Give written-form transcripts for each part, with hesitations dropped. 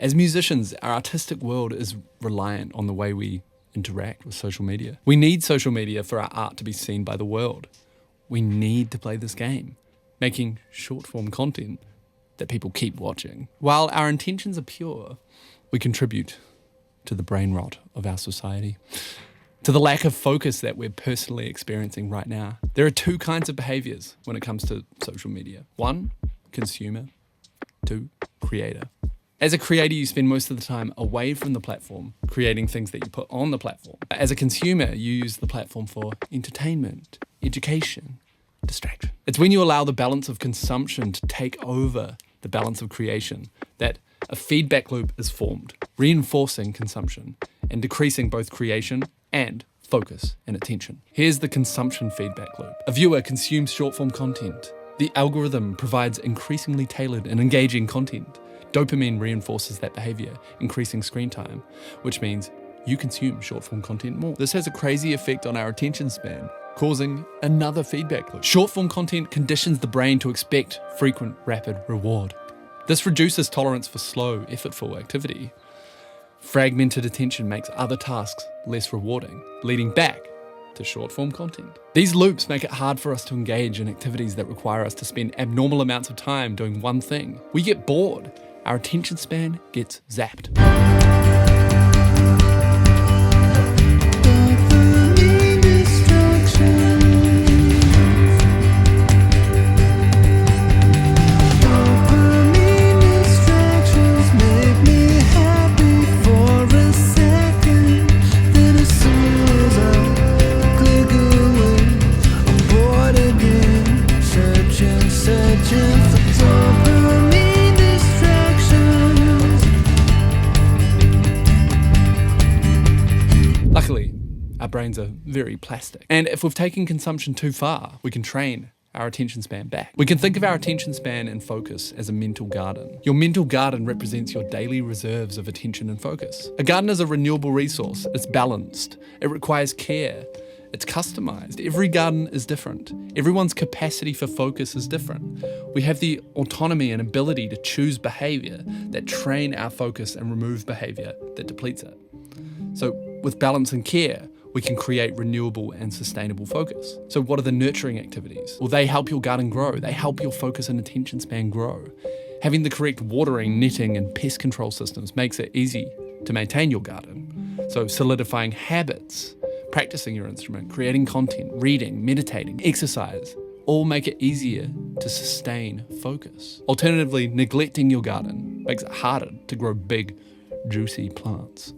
As musicians, our artistic world is reliant on the way we interact with social media. We need social media for our art to be seen by the world. We need to play this game, making short-form content that people keep watching. While our intentions are pure, we contribute to the brain rot of our society, to the lack of focus that we're personally experiencing right now. There are two kinds of behaviors when it comes to social media. One, consumer. Two, creator. As a creator, you spend most of the time away from the platform, creating things that you put on the platform. As a consumer, you use the platform for entertainment, education, distraction. It's when you allow the balance of consumption to take over the balance of creation that a feedback loop is formed, reinforcing consumption and decreasing both creation and focus and attention. Here's the consumption feedback loop. A viewer consumes short-form content. The algorithm provides increasingly tailored and engaging content. Dopamine reinforces that behavior, increasing screen time, which means you consume short-form content more. This has a crazy effect on our attention span, causing another feedback loop. Short-form content conditions the brain to expect frequent, rapid reward. This reduces tolerance for slow, effortful activity. Fragmented attention makes other tasks less rewarding, leading back to short-form content. These loops make it hard for us to engage in activities that require us to spend abnormal amounts of time doing one thing. We get bored. Our attention span gets zapped. Luckily, our brains are very plastic. And if we've taken consumption too far, we can train our attention span back. We can think of our attention span and focus as a mental garden. Your mental garden represents your daily reserves of attention and focus. A garden is a renewable resource. It's balanced. It requires care. It's customized. Every garden is different. Everyone's capacity for focus is different. We have the autonomy and ability to choose behavior that train our focus and remove behavior that depletes it. So with balance and care, we can create renewable and sustainable focus. So what are the nurturing activities? Well, they help your garden grow. They help your focus and attention span grow. Having the correct watering, netting, and pest control systems makes it easy to maintain your garden. So solidifying habits, practicing your instrument, creating content, reading, meditating, exercise, all make it easier to sustain focus. Alternatively, neglecting your garden makes it harder to grow big, juicy plants.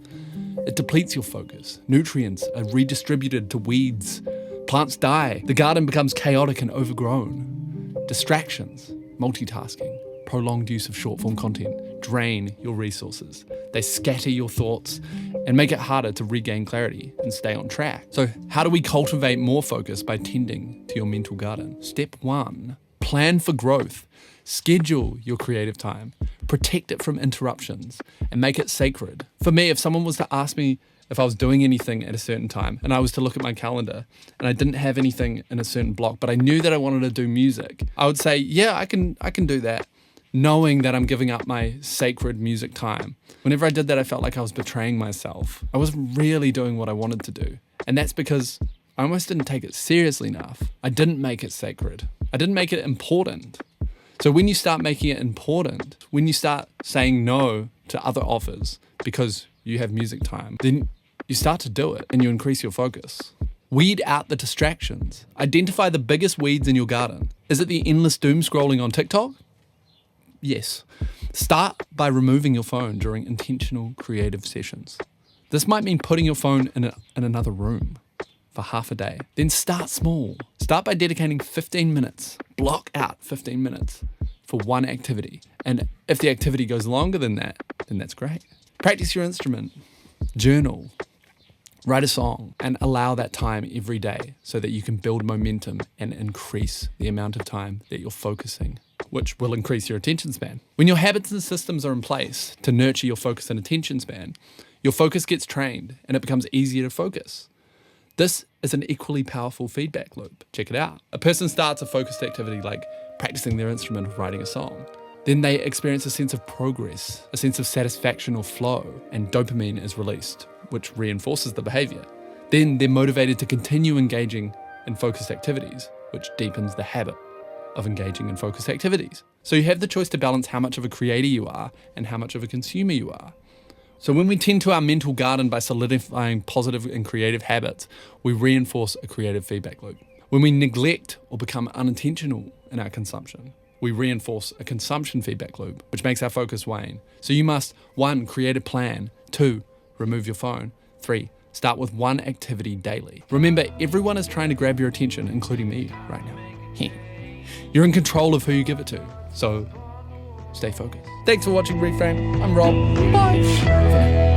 It depletes your focus. Nutrients are redistributed to weeds. Plants die. The garden becomes chaotic and overgrown. Distractions, multitasking, prolonged use of short-form content drain your resources. They scatter your thoughts and make it harder to regain clarity and stay on track. So how do we cultivate more focus by tending to your mental garden? Step 1, plan for growth. Schedule your creative time, protect it from interruptions, and make it sacred. For me, if someone was to ask me if I was doing anything at a certain time, and I was to look at my calendar, and I didn't have anything in a certain block, but I knew that I wanted to do music, I would say, yeah, I can do that, knowing that I'm giving up my sacred music time. Whenever I did that, I felt like I was betraying myself. I wasn't really doing what I wanted to do. And that's because I almost didn't take it seriously enough. I didn't make it sacred. I didn't make it important. So when you start making it important, when you start saying no to other offers because you have music time, then you start to do it and you increase your focus. Weed out the distractions. Identify the biggest weeds in your garden. Is it the endless doom scrolling on TikTok? Yes. Start by removing your phone during intentional creative sessions. This might mean putting your phone in another room for half a day. Then start small. Start by dedicating 15 minutes. Block out 15 minutes for one activity. And if the activity goes longer than that, then that's great. Practice your instrument. Journal. Write a song and allow that time every day so that you can build momentum and increase the amount of time that you're focusing, which will increase your attention span. When your habits and systems are in place to nurture your focus and attention span, your focus gets trained and it becomes easier to focus. This is an equally powerful feedback loop. Check it out. A person starts a focused activity like practicing their instrument or writing a song. then they experience a sense of progress, a sense of satisfaction or flow, and dopamine is released, which reinforces the behavior. Then they're motivated to continue engaging in focused activities, which deepens the habit of engaging in focused activities. So you have the choice to balance how much of a creator you are and how much of a consumer you are. So when we tend to our mental garden by solidifying positive and creative habits, we reinforce a creative feedback loop. When we neglect or become unintentional in our consumption, we reinforce a consumption feedback loop, which makes our focus wane. So you must, 1, create a plan, 2, remove your phone, 3, start with one activity daily. Remember, everyone is trying to grab your attention, including me right now. You're in control of who you give it to, so stay focused. Thanks for watching Reframe. I'm Rob. Bye.